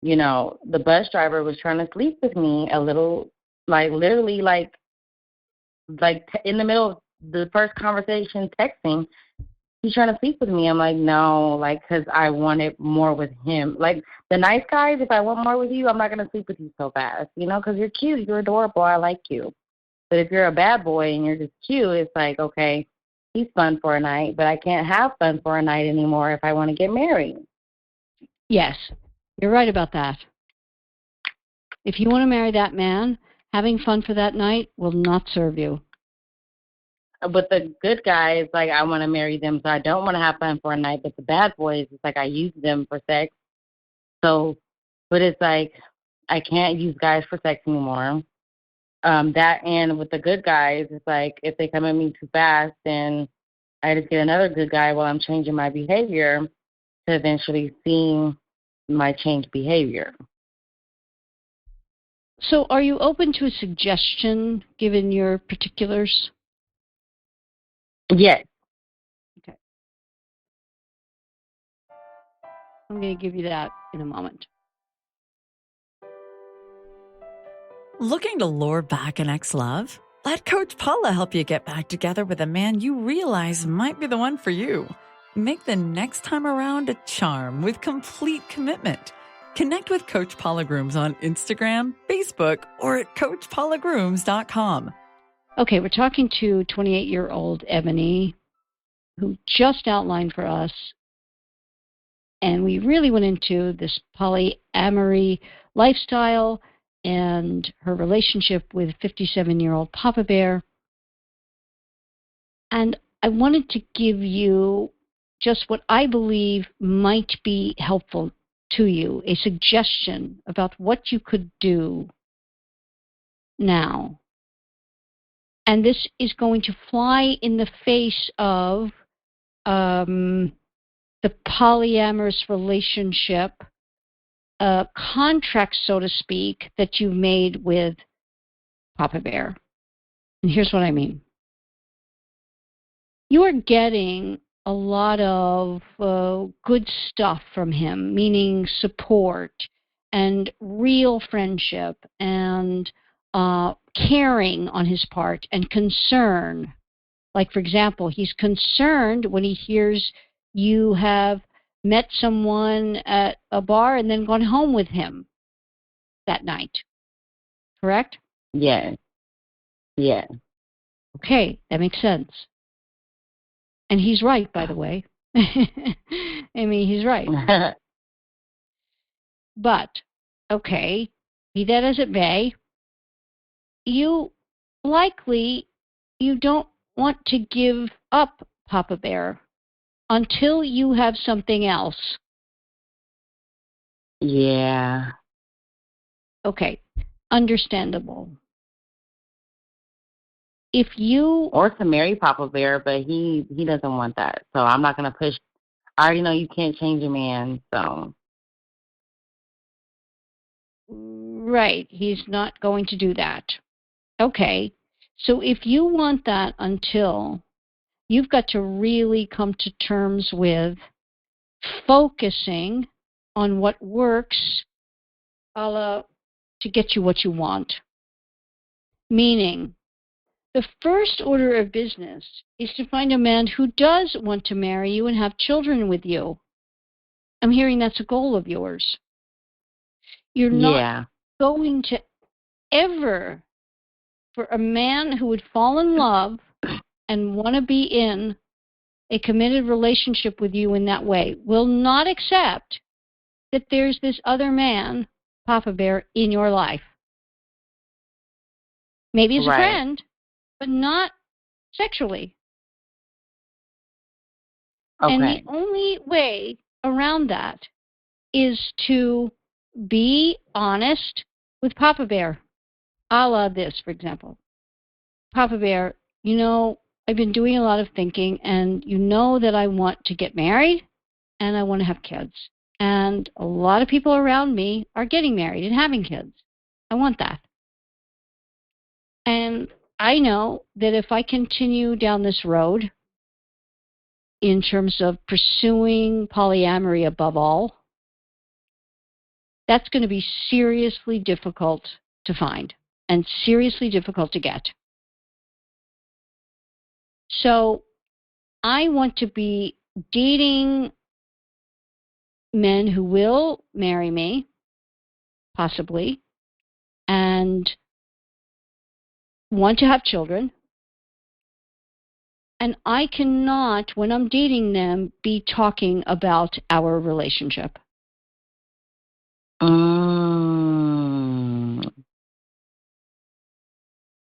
the bus driver was trying to sleep with me a little, like literally, in the middle of the first conversation, texting. He's trying to sleep with me. I'm like, no, because I wanted more with him. Like, the nice guys, if I want more with you, I'm not going to sleep with you so fast, because you're cute, you're adorable, I like you. But if you're a bad boy and you're just cute, it's like, okay, he's fun for a night, but I can't have fun for a night anymore if I want to get married. Yes, you're right about that. If you want to marry that man, having fun for that night will not serve you. But the good guys, like, I want to marry them, so I don't want to have fun for a night. But the bad boys, it's like I use them for sex. So, but it's like I can't use guys for sex anymore. That, and with the good guys, it's like if they come at me too fast, then I just get another good guy while I'm changing my behavior to eventually seeing my changed behavior. So are you open to a suggestion given your particulars? Yes. Okay. I'm going to give you that in a moment. Looking to lure back an ex-love? Let Coach Paula help you get back together with a man you realize might be the one for you. Make the next time around a charm with complete commitment. Connect with Coach Paula Grooms on Instagram, Facebook, or at CoachPaulaGrooms.com. Okay, we're talking to 28-year-old Ebony, who just outlined for us, and we really went into this polyamory lifestyle and her relationship with 57-year-old Papa Bear. And I wanted to give you just what I believe might be helpful to you, a suggestion about what you could do now. And this is going to fly in the face of the polyamorous relationship contract, so to speak, that you've made with Papa Bear. And here's what I mean. You are getting a lot of good stuff from him, meaning support and real friendship and caring on his part and concern. Like, for example, he's concerned when he hears you have met someone at a bar and then gone home with him that night. Correct? Yes. Yes. Okay, that makes sense. And he's right, by the way. I mean, he's right. But, okay, be that as it may, you don't want to give up Papa Bear until you have something else. Yeah. Okay, understandable. If you... Or to marry Papa Bear, but he doesn't want that. So I'm not going to push. I already know you can't change a man, so. Right, he's not going to do that. Okay, so if you want that until, you've got to really come to terms with focusing on what works to get you what you want. Meaning, the first order of business is to find a man who does want to marry you and have children with you. I'm hearing that's a goal of yours. You're not going to ever, for a man who would fall in love and want to be in a committed relationship with you in that way, will not accept that there's this other man, Papa Bear, in your life. Maybe as a friend, but not sexually. Okay. And the only way around that is to be honest with Papa Bear. A la this, for example. Papa Bear, I've been doing a lot of thinking, and you know that I want to get married and I want to have kids. And a lot of people around me are getting married and having kids. I want that. And I know that if I continue down this road in terms of pursuing polyamory above all, that's going to be seriously difficult to find and seriously difficult to get. So I want to be dating men who will marry me, possibly, and want to have children. And I cannot, when I'm dating them, be talking about our relationship.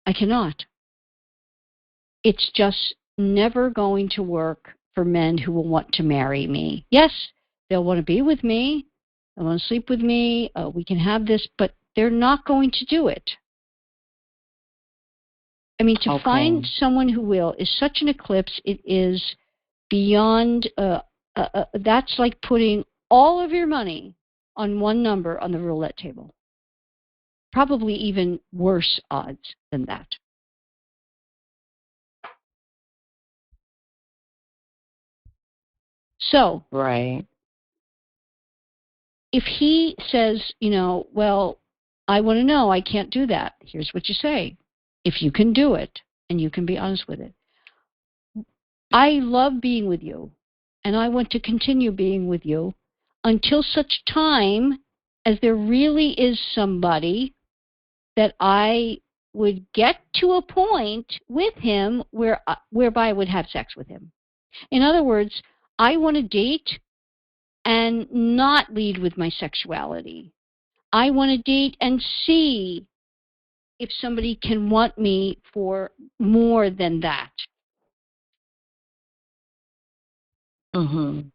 I cannot. It's just never going to work for men who will want to marry me. Yes, they'll want to be with me. They'll want to sleep with me. We can have this, but they're not going to do it. I mean, to find someone who will is such an eclipse. It is beyond, that's like putting all of your money on one number on the roulette table. Probably even worse odds than that. So, right. If he says, well, I want to know, I can't do that, here's what you say. If you can do it, and you can be honest with it. I love being with you, and I want to continue being with you until such time as there really is somebody that I would get to a point with him whereby I would have sex with him. In other words, I want to date and not lead with my sexuality. I want to date and see if somebody can want me for more than that. Mm-hmm.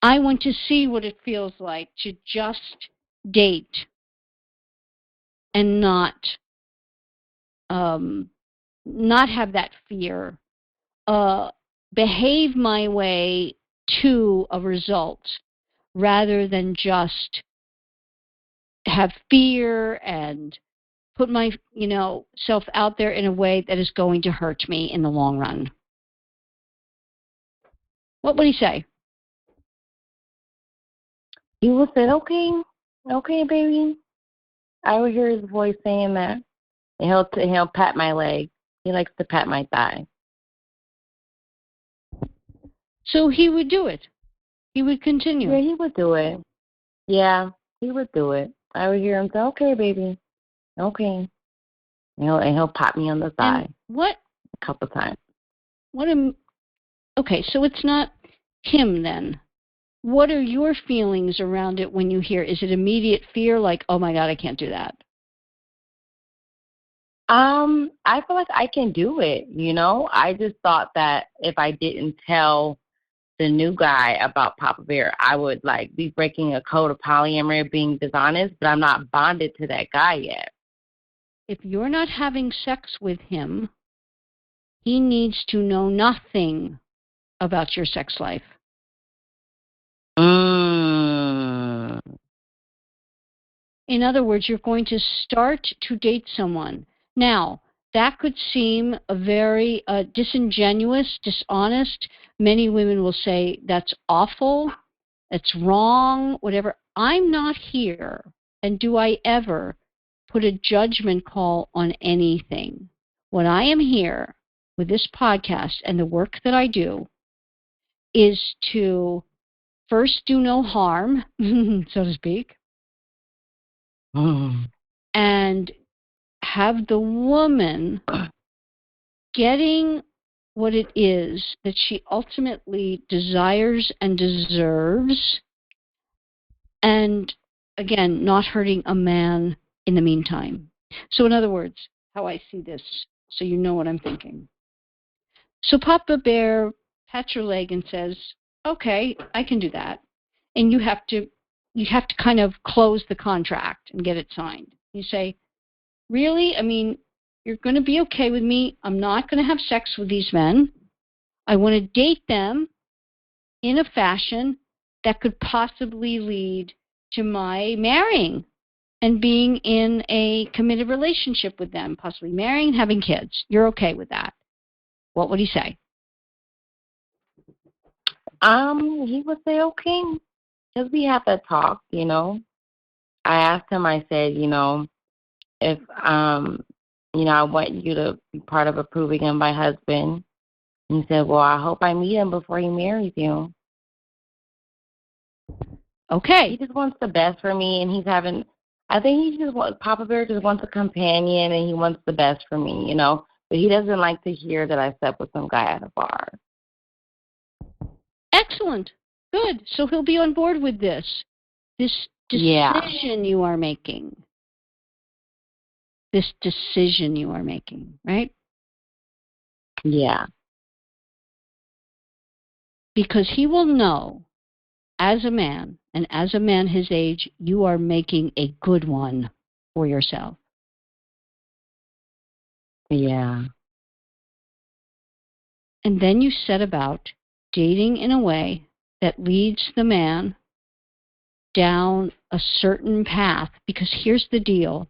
I want to see what it feels like to just date and not have that fear. Behave my way to a result rather than just have fear and put my self out there in a way that is going to hurt me in the long run. What would he say? He would say, okay, baby. I would hear his voice saying that. And he'll pat my leg. He likes to pat my thigh. So he would do it. He would continue. Yeah, he would do it. Yeah, he would do it. I would hear him say, okay, baby. Okay. And he'll pat me on the thigh. And what? A couple times. Okay, so it's not him then. What are your feelings around it when you hear? Is it immediate fear, like, oh my God, I can't do that? I feel like I can do it, I just thought that if I didn't tell the new guy about Papa Bear, I would be breaking a code of polyamory, being dishonest, but I'm not bonded to that guy yet. If you're not having sex with him, he needs to know nothing about your sex life. In other words, you're going to start to date someone. Now, that could seem very disingenuous, dishonest. Many women will say, that's awful, that's wrong, whatever. I'm not here, and do I ever put a judgment call on anything. What I am here with this podcast and the work that I do is to first do no harm, so to speak, and have the woman getting what it is that she ultimately desires and deserves, and again, not hurting a man in the meantime. So in other words, how I see this, so you know what I'm thinking. So Papa Bear pats your leg and says, okay, I can do that. And you have to kind of close the contract and get it signed. You say, really? I mean, you're going to be okay with me. I'm not going to have sex with these men. I want to date them in a fashion that could possibly lead to my marrying and being in a committed relationship with them, possibly marrying and having kids. You're okay with that. What would he say? He would say, okay, because we have that talk, I asked him, I said, if, I want you to be part of approving him my husband. And he said, well, I hope I meet him before he marries you. Okay. He just wants the best for me, and I think Papa Bear just wants a companion, and he wants the best for me, But he doesn't like to hear that I slept with some guy at a bar. Excellent. Good. So he'll be on board with this decision you are making. This decision you are making, right? Yeah. Because he will know, as a man, and as a man his age, you are making a good one for yourself. Yeah. And then you set about dating in a way that leads the man down a certain path. Because here's the deal.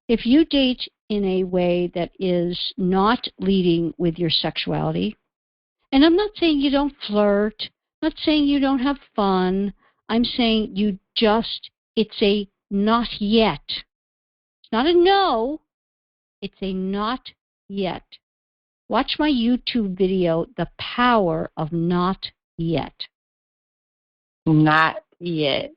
If you date in a way that is not leading with your sexuality, and I'm not saying you don't flirt, I'm not saying you don't have fun, I'm saying it's a not yet. It's not a no, it's a not yet. Watch my YouTube video, The Power of Not Yet. Not yet.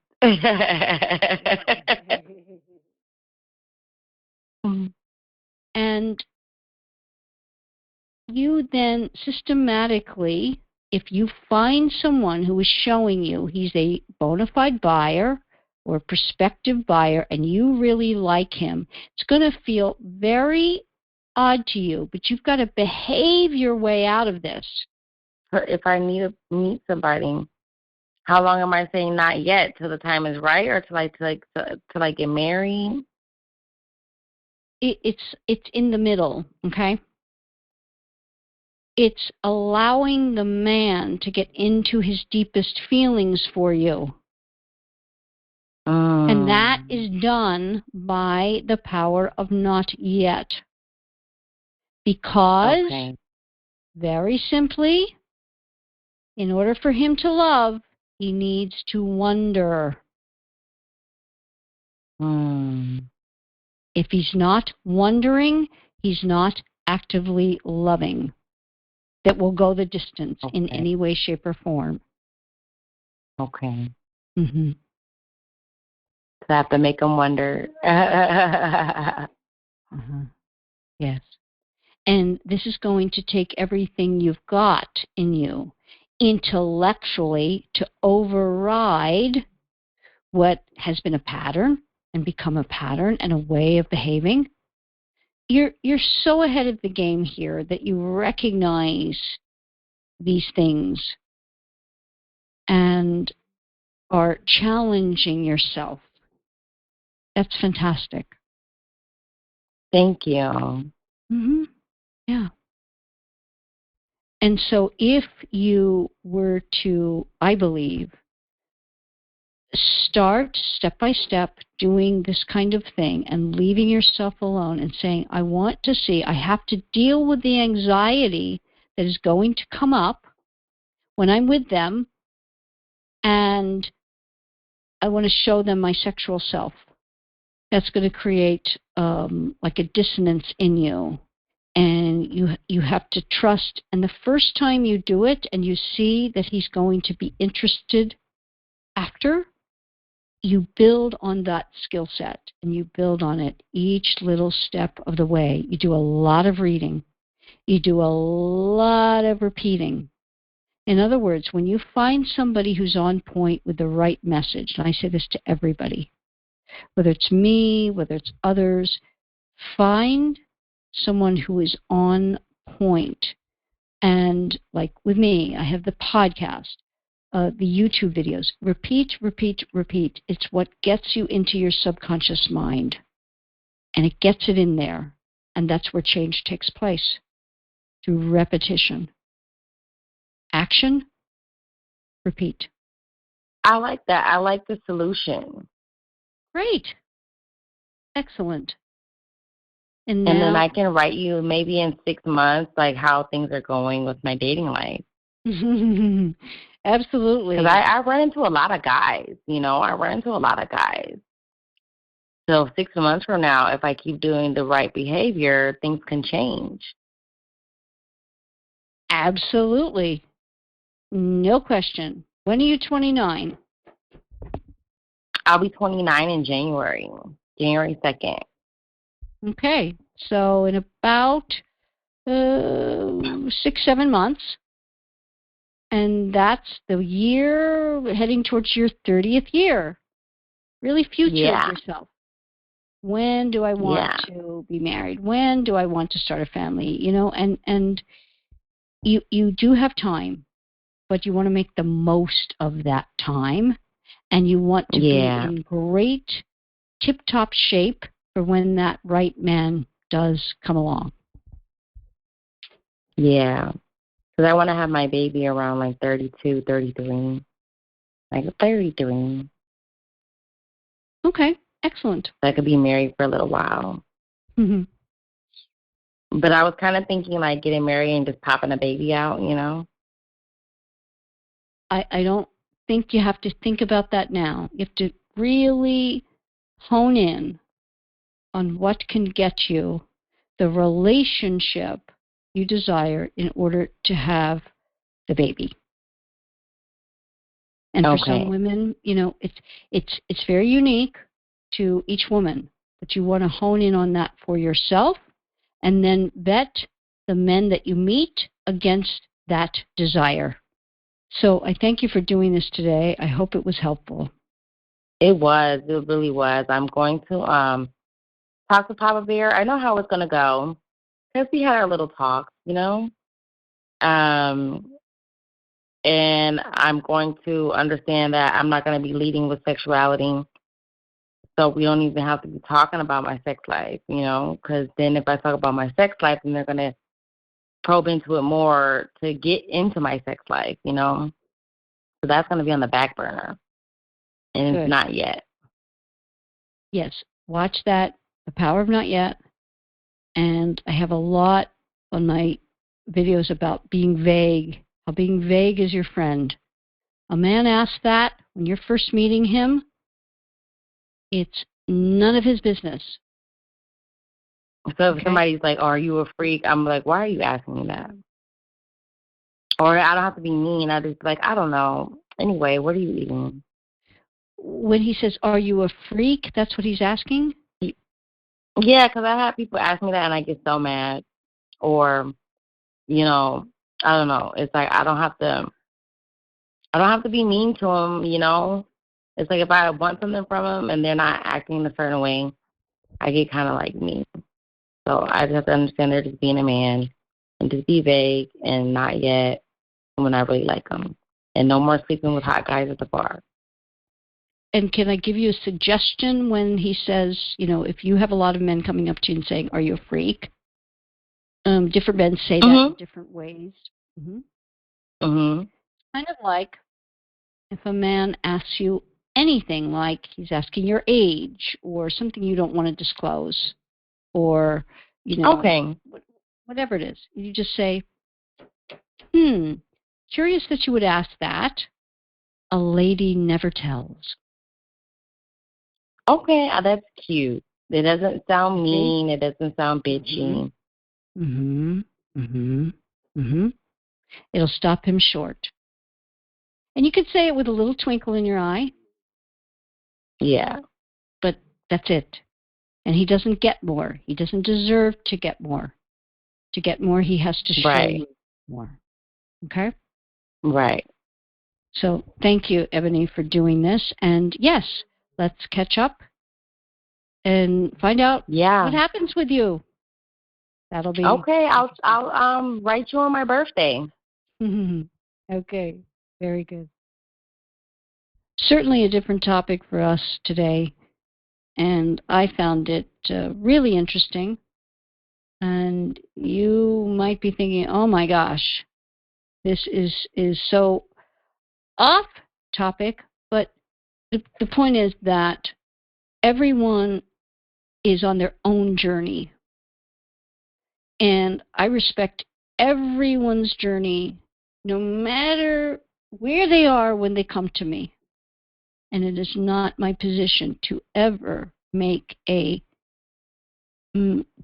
And you then systematically, if you find someone who is showing you he's a bona fide buyer or a prospective buyer and you really like him, it's going to feel very odd to you, but you've got to behave your way out of this. If I need to meet somebody, how long am I saying not yet? Till the time is right, or till I get married? It's in the middle, okay? It's allowing the man to get into his deepest feelings for you. And that is done by the power of not yet. Because, very simply, in order for him to love, he needs to wonder. If he's not wondering, he's not actively loving. That will go the distance in any way, shape, or form. Okay. Mm-hmm. So I have to make him wonder. Yes. And this is going to take everything you've got in you intellectually to override what has been a pattern and become a pattern and a way of behaving. You're so ahead of the game here that you recognize these things and are challenging yourself. That's fantastic. Thank you. Mm-hmm. Yeah. And so if you were to, I believe, start step by step doing this kind of thing and leaving yourself alone and saying, I have to deal with the anxiety that is going to come up when I'm with them, and I want to show them my sexual self. That's going to create like a dissonance in you. And you have to trust. And the first time you do it and you see that he's going to be interested after, you build on that skill set and you build on it each little step of the way. You do a lot of reading. You do a lot of repeating. In other words, when you find somebody who's on point with the right message, and I say this to everybody, whether it's me, whether it's others, find someone who is on point. And like with me, I have the podcast, the YouTube videos. Repeat, repeat, repeat. It's what gets you into your subconscious mind. And it gets it in there. And that's where change takes place, through repetition. Action, repeat. I like that. I like the solution. Great. Excellent. And then I can write you maybe in 6 months, like how things are going with my dating life. Absolutely. Because I run into a lot of guys, I run into a lot of guys. So 6 months from now, if I keep doing the right behavior, things can change. Absolutely. No question. When are you 29? I'll be 29 in January 2nd. Okay. So in about 6-7 months, and that's the year heading towards your 30th year. Really future yourself. When do I want to be married? When do I want to start a family? You know, and you do have time, but you want to make the most of that time, and you want to be in great tip-top shape for when that right man does come along. Yeah. Because I want to have my baby around like 32, 33. Like 33. Okay, excellent. I could be married for a little while. Mm-hmm. But I was kind of thinking like getting married and just popping a baby out, you know? I don't think you have to think about that now. You have to really hone in on what can get you the relationship you desire in order to have the baby. And for some women, you know, it's very unique to each woman, but you want to hone in on that for yourself and then vet the men that you meet against that desire. So I thank you for doing this today. I hope it was helpful. It was. It really was. I'm going to talk to Papa Bear. I know how it's going to go because we had our little talk, you know? And I'm going to understand that I'm not going to be leading with sexuality. So we don't even have to be talking about my sex life, you know? Because then if I talk about my sex life, then they're going to probe into it more to get into my sex life, you know? So that's going to be on the back burner. And It's not yet. Yes. Watch that, The Power of Not Yet. And I have a lot on my videos about being vague, how being vague is your friend. A man asks that when you're first meeting him, it's none of his business. So if somebody's like, oh, are you a freak? I'm like, why are you asking me that? Or I don't have to be mean. I just like, I don't know. Anyway, what are you eating? When he says, are you a freak? That's what he's asking? Yeah, because I have people ask me that and I get so mad. Or, you know, I don't know. It's like I don't have to be mean to them, you know. It's like if I want something from them and they're not acting a certain way, I get kind of like mean. So I just have to understand they're just being a man and just be vague and not yet when I really like them. And no more sleeping with hot guys at the bar. And can I give you a suggestion when he says, you know, if you have a lot of men coming up to you and saying, are you a freak? Different men say that in different ways. Kind of like if a man asks you anything, like he's asking your age or something you don't want to disclose or, you know, whatever it is. You just say, curious that you would ask that. A lady never tells. Okay, that's cute. It doesn't sound mean. It doesn't sound bitchy. It'll stop him short. And you could say it with a little twinkle in your eye. Yeah. But that's it. And he doesn't get more. He doesn't deserve to get more. To get more, he has to show you more. Okay? Right. So thank you, Ebony, for doing this. And yes, let's catch up and find out what happens with you. That'll be okay. I'll write you on my birthday. Okay, very good. Certainly a different topic for us today, and I found it really interesting. And you might be thinking, "Oh my gosh, this is so off topic." But the point is that everyone is on their own journey. And I respect everyone's journey, no matter where they are when they come to me. And it is not my position to ever make a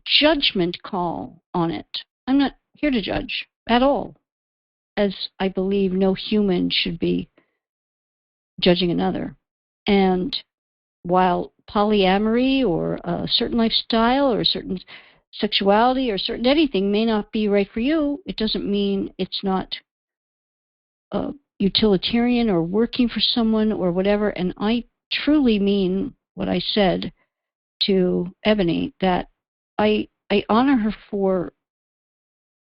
judgment call on it. I'm not here to judge at all, as I believe no human should be judging another. And while polyamory or a certain lifestyle or a certain sexuality or certain anything may not be right for you, it doesn't mean it's not utilitarian or working for someone or whatever. And I truly mean what I said to Ebony, that I honor her for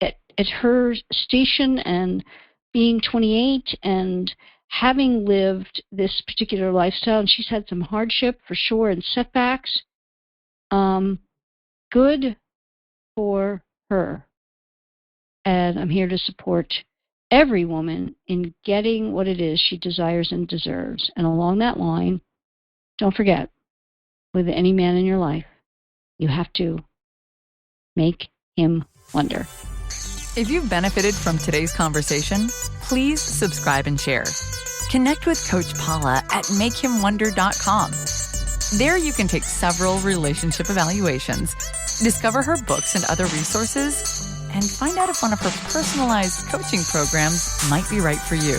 at her station and being 28 and having lived this particular lifestyle, and she's had some hardship for sure and setbacks. Good for her. And I'm here to support every woman in getting what it is she desires and deserves. And along that line, don't forget, with any man in your life, you have to make him wonder. If you've benefited from today's conversation, please subscribe and share. Connect with Coach Paula at makehimwonder.com. There you can take several relationship evaluations, discover her books and other resources, and find out if one of her personalized coaching programs might be right for you.